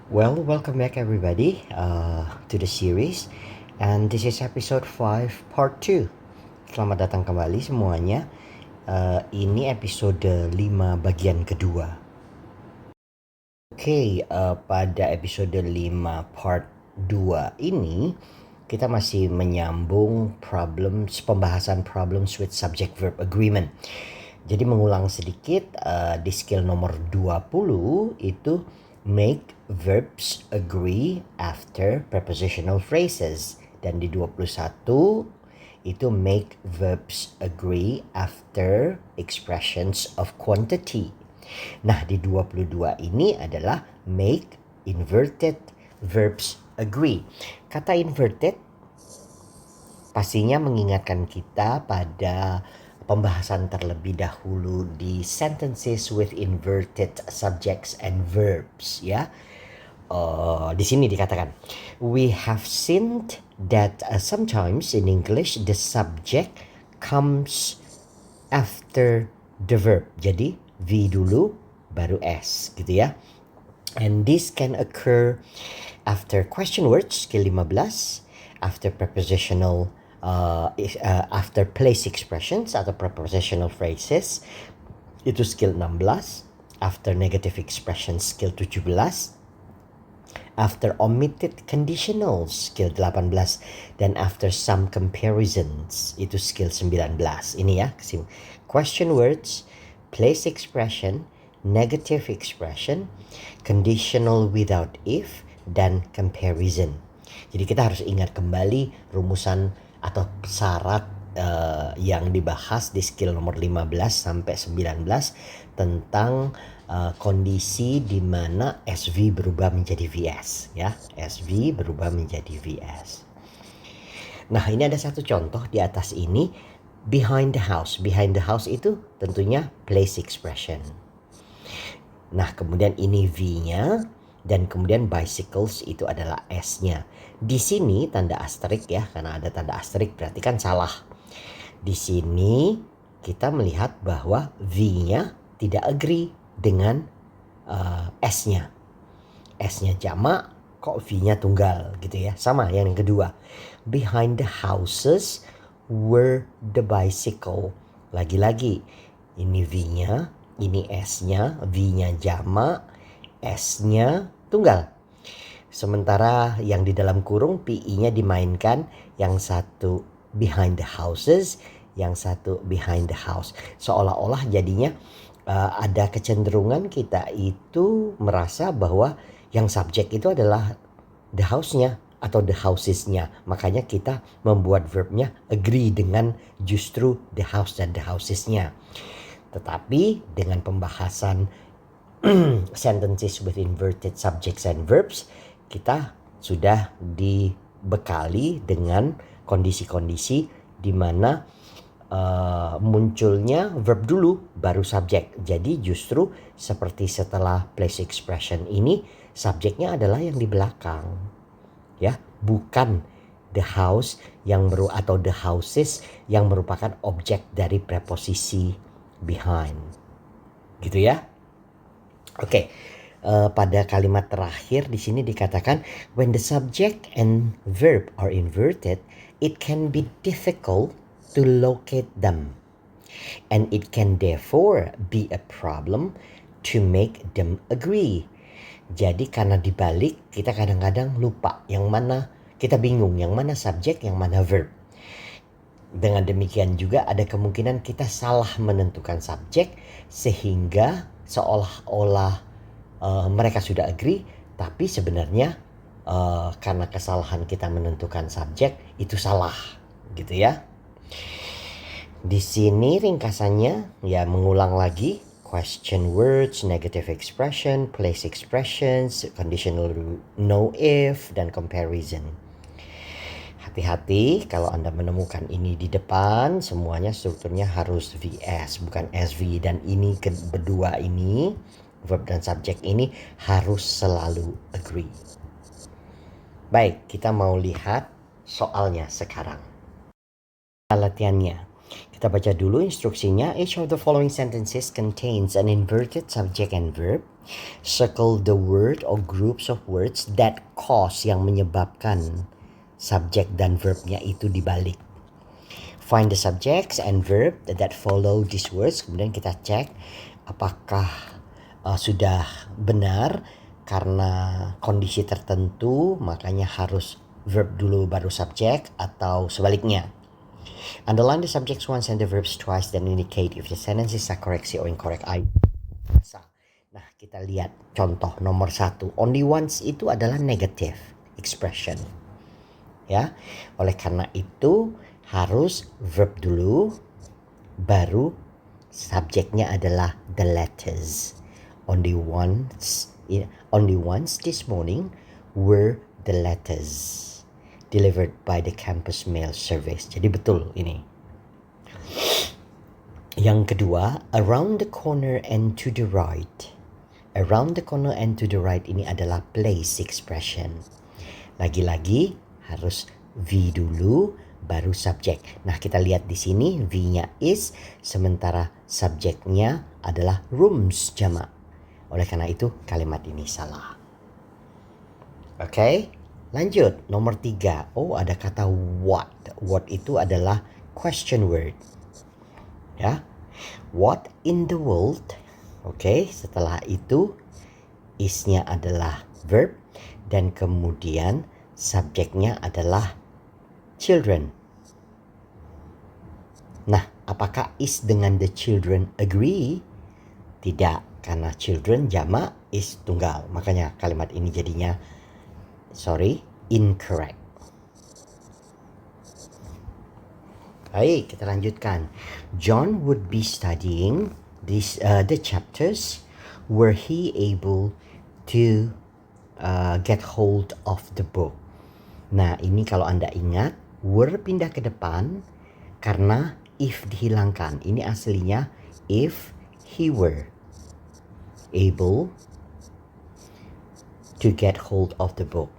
Well, welcome back everybody to the series, and this is episode 5 part 2. Selamat datang kembali semuanya. Ini episode 5 bagian kedua. Pada episode 5 part 2 ini kita masih menyambung pembahasan problems with subject verb agreement. Jadi mengulang sedikit, di skill nomor 20 itu make verbs agree after prepositional phrases, dan di 21 itu make verbs agree after expressions of quantity. Nah, di 22 ini adalah make inverted verbs agree. Kata inverted pastinya mengingatkan kita pada pembahasan terlebih dahulu di sentences with inverted subjects and verbs, ya. Di sini dikatakan, we have seen that sometimes in English the subject comes after the verb. Jadi V dulu baru S gitu ya. And this can occur after question words, skill 15, after prepositional after place expressions atau prepositional phrases, itu skill 16, after negative expressions skill 17, after omitted conditionals skill 18, dan after some comparisons itu skill 19. Ini ya, question words, place expression, negative expression, conditional without if, dan comparison. Jadi kita harus ingat kembali rumusan atau syarat yang dibahas di skill nomor 15 sampai 19 tentang kondisi di mana SV berubah menjadi VS, ya. SV berubah menjadi VS. Nah, ini ada satu contoh di atas ini, behind the house. Behind the house itu tentunya place expression. Nah, kemudian ini V-nya, dan kemudian bicycles itu adalah S-nya. Di sini tanda asterik ya, karena ada tanda asterik berarti kan salah. Di sini kita melihat bahwa V-nya tidak agree dengan S-nya. S-nya jamak, kok V-nya tunggal gitu ya. Sama yang kedua. Behind the houses were the bicycle. Lagi-lagi ini V-nya, ini S-nya, V-nya jamak, S-nya tunggal. Sementara yang di dalam kurung PI-nya dimainkan, yang satu behind the houses, yang satu behind the house. Seolah-olah jadinya ada kecenderungan kita itu merasa bahwa yang subjek itu adalah the house-nya atau the houses-nya. Makanya kita membuat verbnya agree dengan justru the house dan the houses-nya. Tetapi dengan pembahasan sentences with inverted subjects and verbs, kita sudah dibekali dengan kondisi-kondisi di mana munculnya verb dulu baru subjek. Jadi justru seperti setelah place expression ini, subjeknya adalah yang di belakang, ya, bukan the house atau the houses yang merupakan objek dari preposisi behind, gitu ya. Pada kalimat terakhir di sini dikatakan, when the subject and verb are inverted, it can be difficult to locate them, and it can therefore be a problem to make them agree. Jadi karena dibalik, kita kadang-kadang lupa yang mana, kita bingung yang mana subjek, yang mana verb. Dengan demikian juga ada kemungkinan kita salah menentukan subjek, sehingga seolah-olah mereka sudah agree, tapi sebenarnya karena kesalahan kita menentukan subjek itu salah, gitu ya. Di sini ringkasannya ya, mengulang lagi, question words, negative expression, place expressions, conditional no if, dan comparison. Hati-hati kalau Anda menemukan ini di depan, semuanya strukturnya harus VS, bukan SV. Dan ini kedua ini, verb dan subjek ini harus selalu agree. Baik, kita mau lihat soalnya sekarang. Latihannya. Kita baca dulu instruksinya. Each of the following sentences contains an inverted subject and verb. Circle the word or groups of words that cause, yang menyebabkan subjek dan verbnya itu dibalik. Find the subjects and verb that follow these words. Kemudian kita cek apakah sudah benar karena kondisi tertentu, makanya harus verb dulu baru subjek, atau sebaliknya. Underline the subjects once and the verbs twice, then indicate if the sentences are correct or incorrect. Nah, kita lihat contoh nomor 1. Only once itu adalah negative expression. Ya, oleh karena itu harus verb dulu, baru subjeknya adalah the letters. Only once this morning were the letters delivered by the campus mail service. Jadi betul ini. Yang kedua, around the corner and to the right. Around the corner and to the right ini adalah place expression. Lagi-lagi harus V dulu baru subjek. Nah, kita lihat di sini V-nya is, sementara subjeknya adalah rooms jamak. Oleh karena itu kalimat ini salah. Oke, lanjut nomor 3. Oh, ada kata what. What itu adalah question word. Ya. What in the world? Oke, setelah itu is-nya adalah verb dan kemudian subjeknya adalah children. Nah, apakah is dengan the children agree? Tidak, karena children jamak, is tunggal. Makanya kalimat ini jadinya incorrect. Baik, kita lanjutkan. John would be studying the chapters were he able to get hold of the book. Nah, ini kalau Anda ingat, were pindah ke depan karena if dihilangkan. Ini aslinya if he were able to get hold of the book.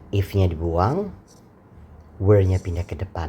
If-nya dibuang, were-nya pindah ke depan.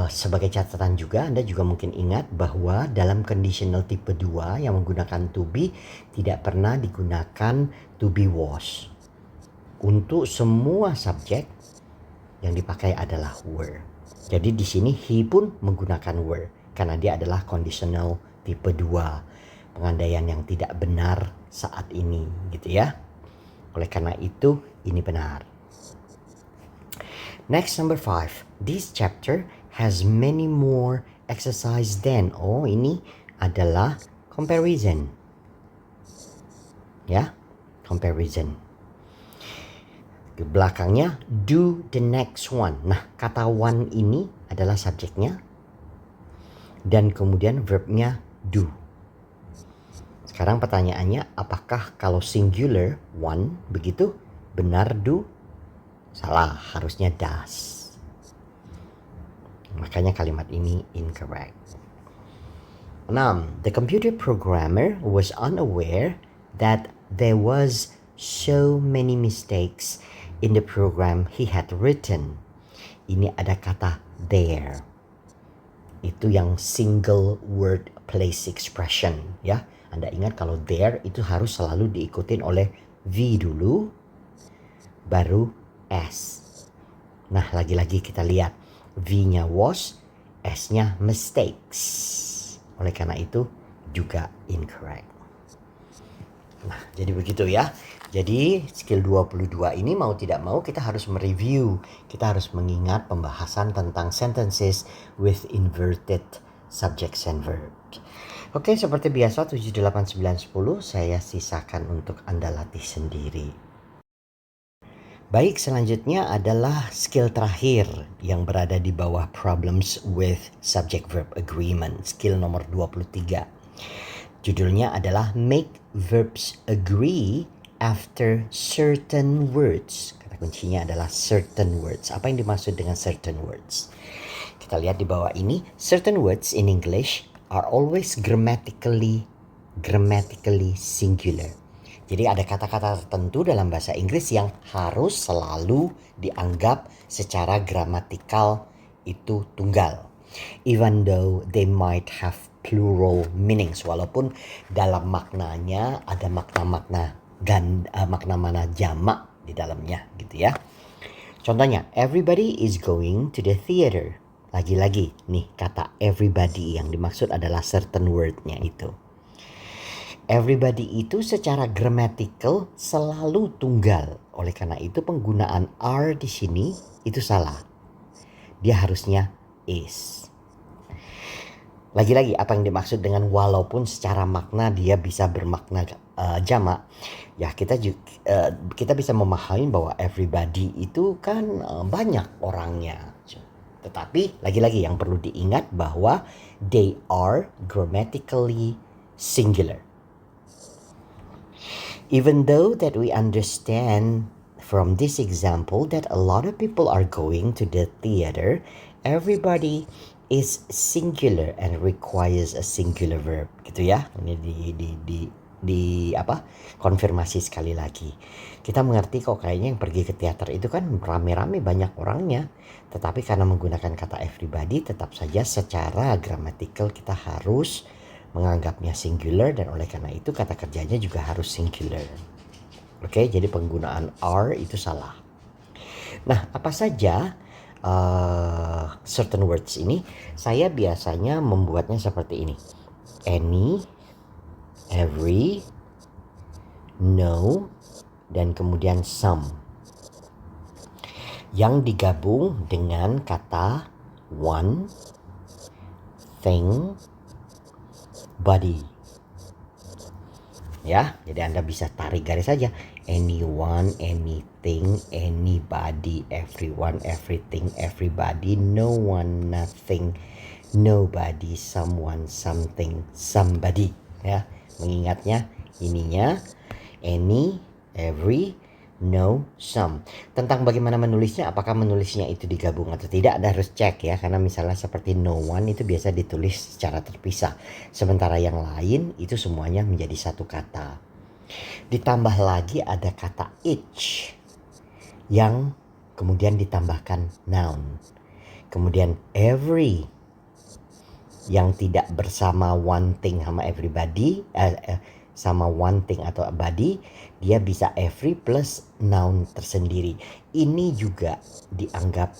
Sebagai catatan juga, Anda juga mungkin ingat bahwa dalam conditional tipe 2 yang menggunakan to be tidak pernah digunakan to be was. Untuk semua subjek yang dipakai adalah were. Jadi di sini he pun menggunakan were karena dia adalah conditional tipe 2, pengandaian yang tidak benar saat ini, gitu ya. Oleh karena itu ini benar. Next, number 5. This chapter has many more exercise than. Oh, ini adalah comparison. Ya, comparison. Di belakangnya do the next one. Nah, kata one ini adalah subjeknya dan kemudian verbnya do. Sekarang pertanyaannya, apakah kalau singular one begitu benar do? Salah, harusnya does. Makanya kalimat ini incorrect. 6. The computer programmer was unaware that there was so many mistakes in the program he had written. Ini ada kata there. Itu yang single word place expression, ya. Anda ingat kalau there itu harus selalu diikutin oleh V dulu, baru S. Nah, lagi-lagi kita lihat V-nya was, S-nya mistakes. Oleh karena itu juga incorrect. Nah, jadi begitu ya. Jadi skill 22 ini mau tidak mau kita harus mereview. Kita harus mengingat pembahasan tentang sentences with inverted subjects and verbs. Oke, seperti biasa 7, 8, 9, 10 saya sisakan untuk Anda latih sendiri. Baik, selanjutnya adalah skill terakhir yang berada di bawah problems with subject verb agreement. Skill nomor 23. Judulnya adalah make verbs agree after certain words. Kata kuncinya adalah certain words. Apa yang dimaksud dengan certain words? Kita lihat di bawah ini. Certain words in English are always grammatically singular. Jadi ada kata-kata tertentu dalam bahasa Inggris yang harus selalu dianggap secara gramatikal itu tunggal. even though they might have plural meanings, walaupun dalam maknanya ada makna-makna makna-makna jamak di dalamnya gitu ya. Contohnya, everybody is going to the theater. Lagi-lagi nih kata everybody yang dimaksud adalah certain word-nya itu. Everybody itu secara grammatical selalu tunggal. Oleh karena itu penggunaan are di sini itu salah. Dia harusnya is. Lagi-lagi apa yang dimaksud dengan walaupun secara makna dia bisa bermakna jamak, ya kita bisa memahami bahwa everybody itu kan banyak orangnya. Tetapi lagi-lagi yang perlu diingat bahwa they are grammatically singular. Even though that we understand from this example that a lot of people are going to the theater, everybody is singular and requires a singular verb, gitu ya. Ini konfirmasi sekali lagi. Kita mengerti kok kayaknya yang pergi ke teater itu kan rame-rame banyak orangnya, tetapi karena menggunakan kata everybody tetap saja secara gramatikal kita harus menganggapnya singular, dan oleh karena itu kata kerjanya juga harus singular. Oke, jadi penggunaan are itu salah. Nah, apa saja certain words ini? Saya biasanya membuatnya seperti ini. Any, every, no, dan kemudian some. Yang digabung dengan kata one, thing, body. Ya, jadi Anda bisa tarik garis saja. Anyone, anything, anybody, everyone, everything, everybody, no one, nothing, nobody, someone, something, somebody. Ya, mengingatnya ininya any, every, no, some. Tentang bagaimana menulisnya, apakah menulisnya itu digabung atau tidak, Anda harus cek ya. Karena misalnya seperti no one itu biasa ditulis secara terpisah. Sementara yang lain itu semuanya menjadi satu kata. Ditambah lagi ada kata each yang kemudian ditambahkan noun. Kemudian every yang tidak bersama one thing sama everybody, sama one thing atau a body, dia bisa every plus noun tersendiri. Ini juga dianggap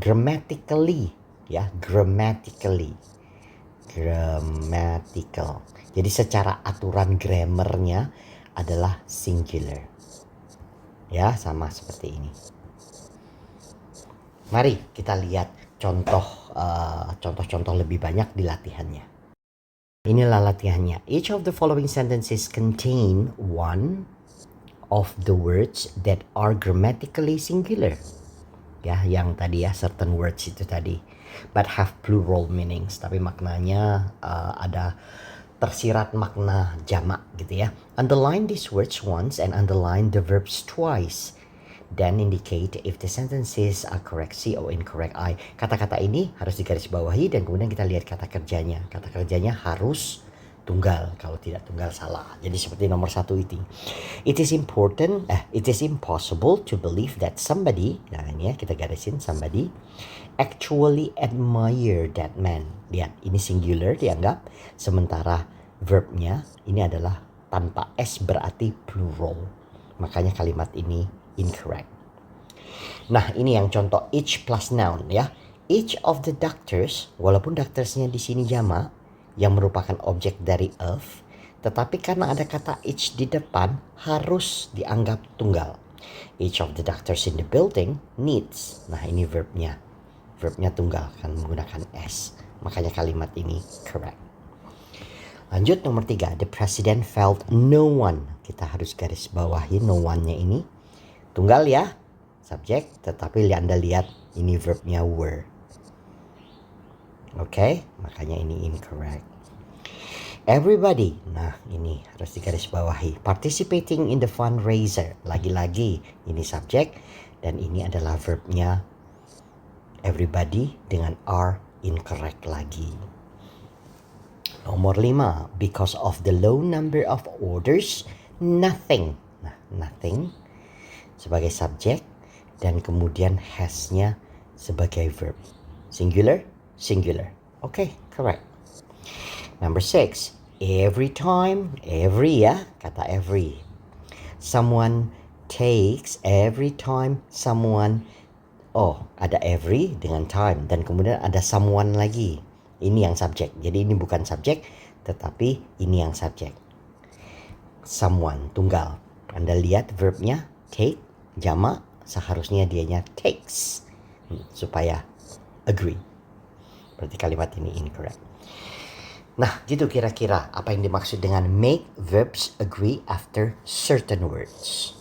grammatically, ya, grammatical. Jadi secara aturan grammarnya adalah singular. Ya, sama seperti ini. Mari kita lihat contoh-contoh lebih banyak di latihannya. Inilah latihannya. Each of the following sentences contain one of the words that are grammatically singular. Ya, yang tadi ya, certain words itu tadi. But have plural meanings. Tapi maknanya ada tersirat makna jamak gitu ya. Underline these words once and underline the verbs twice. Then indicate if the sentences are correct C or incorrect I. Kata-kata ini harus digarisbawahi dan kemudian kita lihat kata kerjanya. Kata kerjanya harus tunggal, kalau tidak tunggal salah. Jadi seperti nomor 1 itu. It is impossible to believe that somebody, nah ini ya kita garisin somebody, actually admire that man. Lihat, ini singular dianggap, sementara verbnya ini adalah tanpa S berarti plural. Makanya kalimat ini incorrect. Nah, ini yang contoh each plus noun ya. Each of the doctors, walaupun doctorsnya di sini jamak yang merupakan objek dari of, tetapi karena ada kata each di depan harus dianggap tunggal. Each of the doctors in the building needs. Nah, ini verbnya. Verbnya tunggal kan menggunakan S. Makanya kalimat ini correct. Lanjut nomor 3. The president felt no one. Kita harus garis bawahi no one-nya ini. Tunggal ya, subjek, tetapi Anda lihat ini verbnya were. Oke, makanya ini incorrect. Everybody, nah ini harus digarisbawahi. Participating in the fundraiser, lagi-lagi ini subjek dan ini adalah verbnya everybody dengan are incorrect lagi. Nomor 5, because of the low number of orders, nothing. Nah, nothing sebagai subjek dan kemudian has-nya sebagai verb. Singular, singular. Okay, correct. Number 6, every time, every ya, kata every. Someone takes, every time someone, ada every dengan time, dan kemudian ada someone lagi. Ini yang subjek, jadi ini bukan subjek, tetapi ini yang subjek. Someone, tunggal. Anda lihat verbnya take, jamak, seharusnya dianya takes, supaya agree. Berarti kalimat ini incorrect. Nah, gitu kira-kira apa yang dimaksud dengan make verbs agree after certain words.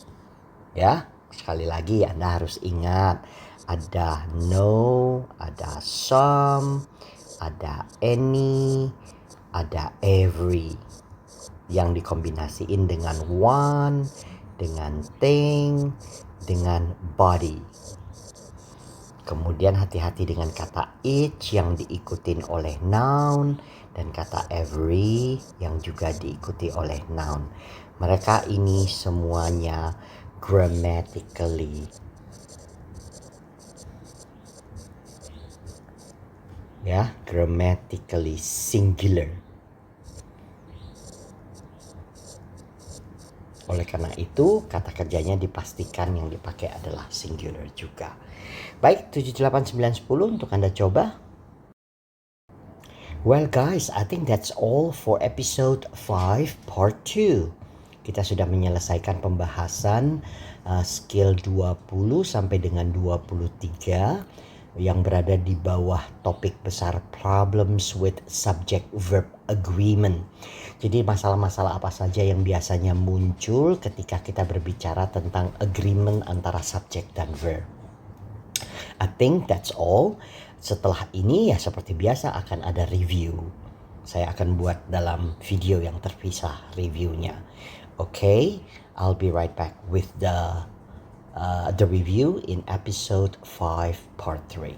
Ya, sekali lagi Anda harus ingat ada no, ada some, ada any, ada every yang dikombinasiin dengan one, dengan thing, dengan body. Kemudian hati-hati dengan kata each yang diikutin oleh noun dan kata every yang juga diikuti oleh noun. Mereka ini semuanya grammatically singular. Oleh karena itu, kata kerjanya dipastikan yang dipakai adalah singular juga. Baik, 7, 8, 9, 10 untuk Anda coba. Well guys, I think that's all for episode 5 part 2. Kita sudah menyelesaikan pembahasan skill 20 sampai dengan 23 yang berada di bawah topik besar problems with subject verb agreement. Jadi masalah-masalah apa saja yang biasanya muncul ketika kita berbicara tentang agreement antara subjek dan verb. I think that's all. Setelah ini ya seperti biasa akan ada review. Saya akan buat dalam video yang terpisah reviewnya. Okay, I'll be right back with the review in episode 5 part 3.